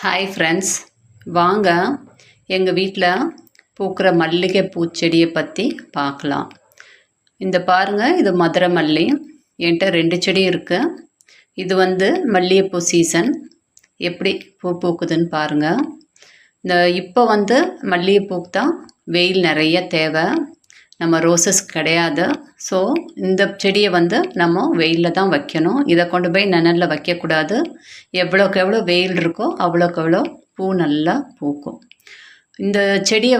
Hi friends, வாங்க எங்கள் வீட்டில் பூக்கிற மல்லிகை பூச்செடியை பற்றி பார்க்கலாம். இந்த பாருங்கள், இது மதுரை மல்லி. என்கிட்ட 2 செடி இருக்குது. இது மல்லிகைப்பூ சீசன். எப்படி பூ பூக்குதுன்னு பாருங்கள். இப்போ மல்லிகைப்பூக்கு தான் வெயில் நிறைய தேவை, நம்ம ரோசஸ் கிடையாது. ஸோ இந்த செடியை நம்ம வெயிலில் தான் வைக்கணும். இதை கொண்டு போய் நிழலில் வைக்கக்கூடாது. எவ்வளோக்கு எவ்வளோ வெயில் இருக்கோ அவ்வளோக்கு எவ்வளோ பூ நல்லா பூக்கும். இந்த செடியை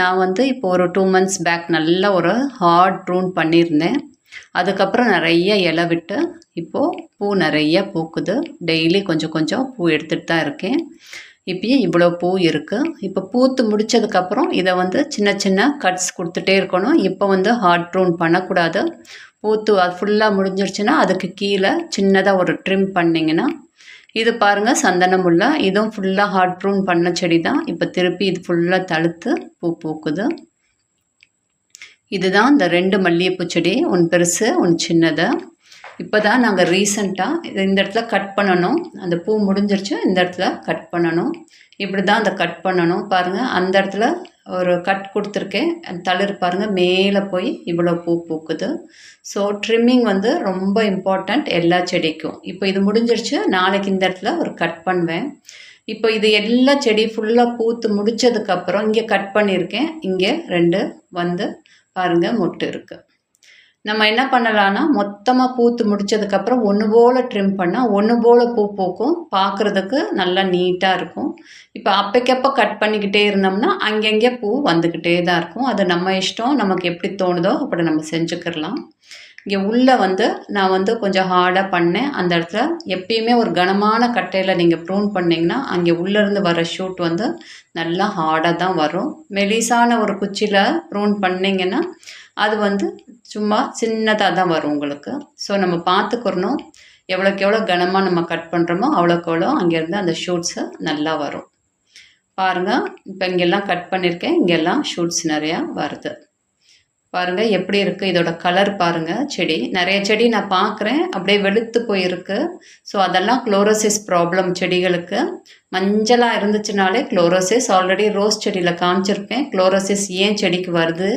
நான் இப்போ ஒரு 2 months பேக் நல்லா ஒரு ஹார்ட் ப்ரூன் பண்ணியிருந்தேன். அதுக்கப்புறம் நிறைய இலை விட்டு இப்போது பூ நிறைய பூக்குது. டெய்லி கொஞ்சம் கொஞ்சம் பூ எடுத்துகிட்டு தான் இருக்கேன். இப்பயும் இவ்வளோ பூ இருக்குது. இப்போ பூத்து முடித்ததுக்கப்புறம் இதை சின்ன சின்ன கட்ஸ் கொடுத்துட்டே இருக்கணும். இப்போ ஹார்ட் ப்ரூன் பண்ணக்கூடாது. பூத்து அது ஃபுல்லாக முடிஞ்சிருச்சுன்னா அதுக்கு கீழே சின்னதாக ஒரு ட்ரிம் பண்ணிங்கன்னா, இது பாருங்கள் சந்தன முல்லை. இதுவும் ஃபுல்லாக ஹார்ட் ப்ரூன் பண்ண செடி தான். இப்போ திருப்பி இது ஃபுல்லாக தழுத்து பூ பூக்குது. இதுதான் இந்த 2 மல்லிகைப்பூ செடி, ஒன்று பெருசு ஒன்று சின்னது. இப்போ தான் நாங்கள் ரீசண்டாக இந்த இடத்துல கட் பண்ணணும். அந்த பூ முடிஞ்சிருச்சு, இந்த இடத்துல கட் பண்ணணும். இப்படி தான் அந்த கட் பண்ணணும். பாருங்கள், அந்த இடத்துல ஒரு கட் கொடுத்துருக்கேன். தளிர் பாருங்கள் மேலே போய் இவ்வளோ பூ பூக்குது. ஸோ ட்ரிம்மிங் ரொம்ப இம்பார்ட்டண்ட் எல்லா செடிக்கும். இப்போ இது முடிஞ்சிருச்சு, நாளைக்கு இந்த இடத்துல ஒரு கட் பண்ணுவேன். இப்போ இது எல்லா செடி ஃபுல்லாக பூத்து முடித்ததுக்கப்புறம் இங்கே கட் பண்ணியிருக்கேன். இங்கே 2 பாருங்கள் மொட்டு இருக்குது. நம்ம என்ன பண்ணலான்னா, மொத்தமாக பூத்து முடித்ததுக்கப்புறம் ஒன்று போல் ட்ரிம் பண்ணால் ஒன்று போல் பூ பூக்கும். பார்க்குறதுக்கு நல்லா நீட்டாக இருக்கும். இப்போ அப்போக்கப்போ கட் பண்ணிக்கிட்டே இருந்தோம்னா அங்கங்கே பூ வந்துக்கிட்டே தான் இருக்கும். அது நம்ம இஷ்டம், நமக்கு எப்படி தோணுதோ அப்படி நம்ம செஞ்சுக்கிடலாம். இங்கே உள்ளே நான் கொஞ்சம் ஹார்டாக பண்ணேன். அந்த இடத்துல எப்பயுமே ஒரு கனமான கட்டையில் நீங்கள் ப்ரூன் பண்ணிங்கன்னா அங்கே உள்ளேருந்து வர ஷூட் நல்லா ஹார்டாக தான் வரும். மெலிசான ஒரு குச்சியில் ப்ரூன் பண்ணிங்கன்னா அது சும்மா சின்னதாக தான் வரும் உங்களுக்கு. ஸோ நம்ம பார்த்துக்கிறணும், எவ்வளோக்கு எவ்வளோ கனமாக நம்ம கட் பண்ணுறோமோ அவ்வளோக்கு எவ்வளோ அங்கேருந்து அந்த ஷூட்ஸு நல்லா வரும். பாருங்கள், இப்போ இங்கெல்லாம் கட் பண்ணியிருக்கேன். இங்கெல்லாம் ஷூட்ஸ் நிறையா வருது. பாருங்கள் எப்படி இருக்குது, இதோட கலர் பாருங்கள். செடி நிறைய செடி நான் பார்க்குறேன் அப்படியே வெளுத்து போயிருக்கு. ஸோ அதெல்லாம் குளோரோசிஸ் ப்ராப்ளம். செடிகளுக்கு மஞ்சளாக இருந்துச்சுனாலே குளோரோசிஸ். ஆல்ரெடி ரோஸ் செடியில் காமிச்சிருப்பேன் குளோரோசிஸ் ஏன் செடிக்கு வருது,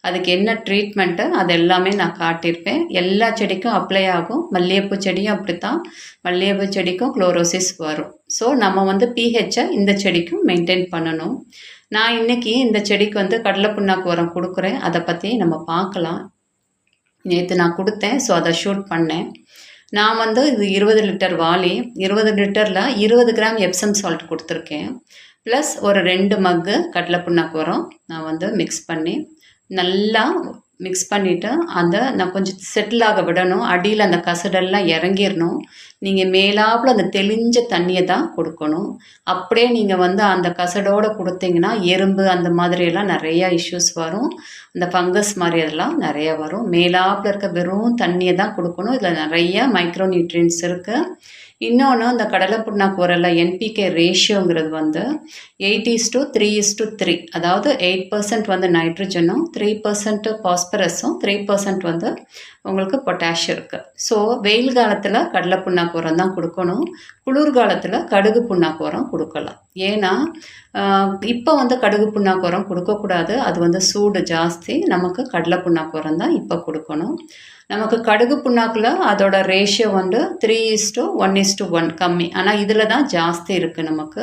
அதுக்கு என்ன ட்ரீட்மெண்ட்டு, அது எல்லாமே நான் காட்டியிருப்பேன். எல்லா செடிக்கும் அப்ளை ஆகும். மல்லிகைப்பூ செடியும் அப்படித்தான், மல்லிகைப்பூ செடிக்கும் குளோரோசிஸ் வரும். ஸோ நம்ம பிஹெச்சை இந்த செடிக்கும் மெயின்டைன் பண்ணணும். நான் இன்றைக்கி இந்த செடிக்கு கடலை புண்ணாக்கு உரம் கொடுக்குறேன். அதை பற்றி நம்ம பார்க்கலாம். நேற்று நான் கொடுத்தேன், ஸோ அதை ஷூட் பண்ணேன். நான் இது 20 லிட்டர் வாளி, 20 லிட்டரில் 20 கிராம் எப்சம் சால்ட் கொடுத்துருக்கேன். ப்ளஸ் ஒரு 2 மக்கு கடலை புண்ணாக்கு உரம் நான் மிக்ஸ் பண்ணி நல்லா மிக்ஸ் பண்ணிவிட்டு அதை நான் கொஞ்சம் செட்டில் ஆக விடணும். அடியில் அந்த கசடெல்லாம் இறங்கிடணும். நீங்கள் மேலாப்பில் அந்த தெளிஞ்ச தண்ணியை தான் கொடுக்கணும். அப்படியே நீங்கள் அந்த கசடோடு கொடுத்தீங்கன்னா எறும்பு அந்த மாதிரியெல்லாம் நிறையா இஷ்யூஸ் வரும். அந்த ஃபங்கஸ் மாதிரி அதெல்லாம் நிறையா வரும். மேலாப்பில் இருக்க வெறும் தண்ணியை தான் கொடுக்கணும். இதில் நிறைய மைக்ரோ நியூட்ரியன்ஸ் இருக்குது. இன்னொன்று, அந்த கடலை புண்ணாக்கு உரல்ல என்பிகே ரேஷியோங்கிறது 8:3:3. அதாவது 8% நைட்ரஜனும் 3% பாஸ்பரஸும் 3% உங்களுக்கு பொட்டாஷ் இருக்குது. ஸோ வெயில் காலத்தில் கடலை புண்ணாக்கு உரம் தான் கொடுக்கணும். குளிர்காலத்தில் கடுகு புண்ணாக்கு உரம் கொடுக்கலாம். ஏன்னா இப்போ கடுகு புண்ணாக்கு உரம் கொடுக்கக்கூடாது. அது சூடு ஜாஸ்தி. நமக்கு கடலை புண்ணாக்கு உரம் தான் இப்போ கொடுக்கணும். நமக்கு கடுகு புண்ணாக்கில் அதோட ரேஷியோ 3:1:1 கம்மி. ஆனால் இதில் தான் ஜாஸ்தி இருக்குது. நமக்கு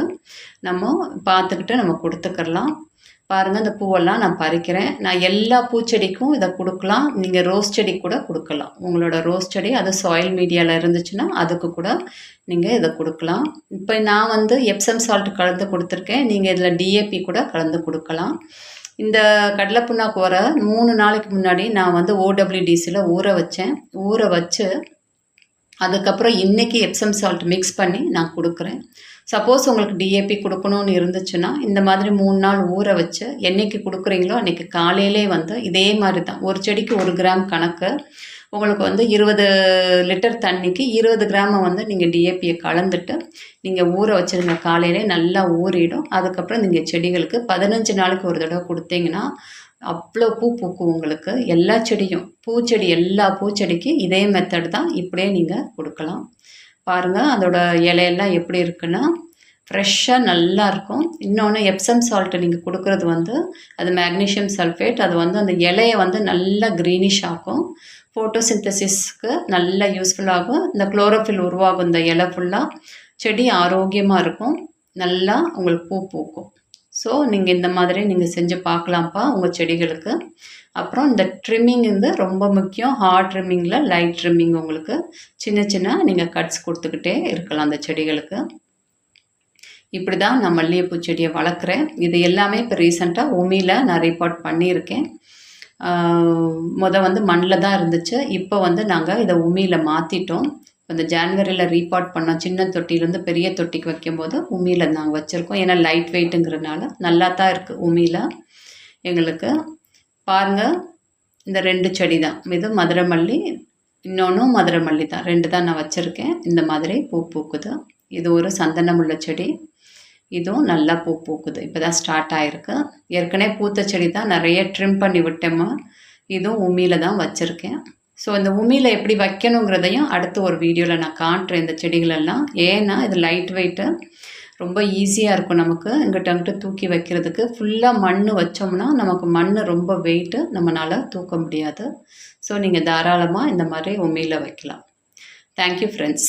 நம்ம பார்த்துக்கிட்டு நம்ம கொடுத்துக்கலாம். பாருங்கள், இந்த பூவெல்லாம் நான் பறிக்கிறேன். நான் எல்லா பூச்செடிக்கும் இதை கொடுக்கலாம். நீங்கள் ரோஸ் செடி கூட கொடுக்கலாம். உங்களோட ரோஸ் செடி அது சாயில் மீடியாவில் இருந்துச்சுன்னா அதுக்கு கூட நீங்கள் இதை கொடுக்கலாம். இப்போ நான் எப்சம் சால்ட் கலந்து கொடுத்துருக்கேன். நீங்கள் இதில் டிஏபி கூட கலந்து கொடுக்கலாம். இந்த கடலை புண்ணாக்கு உர 3 நாளைக்கு முன்னாடி நான் ஓடபிள்யூடிசியில் ஊற வச்சேன். ஊற வச்சு அதுக்கப்புறம் இன்றைக்கி எப்சம் சால்ட் மிக்ஸ் பண்ணி நான் கொடுக்குறேன். சப்போஸ் உங்களுக்கு டிஏபி கொடுக்கணும்னு இருந்துச்சுன்னா இந்த மாதிரி 3 நாள் ஊற வச்சு என்றைக்கு கொடுக்குறீங்களோ அன்றைக்கி காலையிலே இதே மாதிரி தான் ஒரு செடிக்கு 1 கிராம் கணக்கு. உங்களுக்கு 20 லிட்டர் தண்ணிக்கு 20 கிராமை நீங்கள் டிஏபியை கலந்துட்டு நீங்கள் ஊற வச்சுருங்க. காலையிலே நல்லா ஊறிடும். அதுக்கப்புறம் நீங்கள் செடிகளுக்கு 15 நாளுக்கு ஒரு தடவை கொடுத்தீங்கன்னா அவ்வளோ பூ பூக்கும் உங்களுக்கு. எல்லா செடியும் பூச்செடி, எல்லா பூச்செடிக்கு இதே மெத்தட் தான். இப்படியே நீங்கள் கொடுக்கலாம். பாருங்கள் அதோட இலையெல்லாம் எப்படி இருக்குன்னா ஃப்ரெஷ்ஷாக நல்லாயிருக்கும். இன்னொன்று எப்சம் சால்ட்டு நீங்கள் கொடுக்குறது வந்து அது மேக்னீஷியம் சல்ஃபேட். அது வந்து அந்த இலையை வந்து நல்லா க்ரீனிஷ் ஆக்கும். ஃபோட்டோசிந்தசிஸ்க்கு நல்லா யூஸ்ஃபுல்லாகும். இந்த குளோரோஃபில் உருவாகும் இந்த இலை ஃபுல்லாக. செடி ஆரோக்கியமாக இருக்கும். நல்லா உங்களுக்கு பூ பூக்கும். ஸோ நீங்கள் இந்த மாதிரி நீங்கள் செஞ்சு பார்க்கலாம்ப்பா உங்கள் செடிகளுக்கு. அப்புறம் இந்த ட்ரிம்மிங் வந்து ரொம்ப முக்கியம். ஹார்ட் ட்ரிம்மிங்கில் லைட் ட்ரிம்மிங் உங்களுக்கு சின்ன சின்ன நீங்கள் கட்ஸ் கொடுத்துக்கிட்டே இருக்கலாம் அந்த செடிகளுக்கு. இப்படி தான் நான் மல்லிகைப்பூ செடியை வளர்க்குறேன். இது எல்லாமே இப்போ ரீசெண்டாக உமியில் நான் ரீபாட் பண்ணியிருக்கேன். வந்து மண்ணில் தான் இருந்துச்சு. இப்போ வந்து நாங்கள் இதை உமியில் மாற்றிட்டோம். இந்த ஜான்வரியில் ரீபாட் பண்ணோம். சின்ன தொட்டிலேருந்து பெரிய தொட்டிக்கு வைக்கும்போது உமியில் நாங்கள் வச்சுருக்கோம். ஏன்னா லைட் வெயிட்டுங்கிறதுனால நல்லா தான் இருக்குது உமியில் எங்களுக்கு. பாருங்கள், இந்த 2 செடி தான். இது மதுரை மல்லி, இன்னொன்றும் மதுரை மல்லி தான். 2 தான் நான் வச்சுருக்கேன். இந்த மாதிரி பூ பூக்குது. இது ஒரு சந்தனமுள்ள செடி. இதுவும் நல்லா பூ பூக்குது. இப்போ தான் ஸ்டார்ட் ஆகிருக்கு. ஏற்கனவே பூத்த செடி தான் நிறைய ட்ரிம் பண்ணி விட்டோமா. இதுவும் உமியில் தான் வச்சுருக்கேன். ஸோ இந்த உமியில் எப்படி வைக்கணுங்கிறதையும் அடுத்து ஒரு வீடியோவில் நான் காட்டுறேன் இந்த செடிகளெல்லாம். ஏன்னா இது லைட் வெயிட்டு, ரொம்ப ஈஸியாக இருக்கும் நமக்கு அங்கிட்ட தூக்கி வைக்கிறதுக்கு. ஃபுல்லாக மண் வச்சோம்னா நமக்கு மண் ரொம்ப வெயிட்டு, நம்மளால் தூக்க முடியாது. ஸோ நீங்கள் தாராளமாக இந்த மாதிரி உமியில் வைக்கலாம். Thank you friends.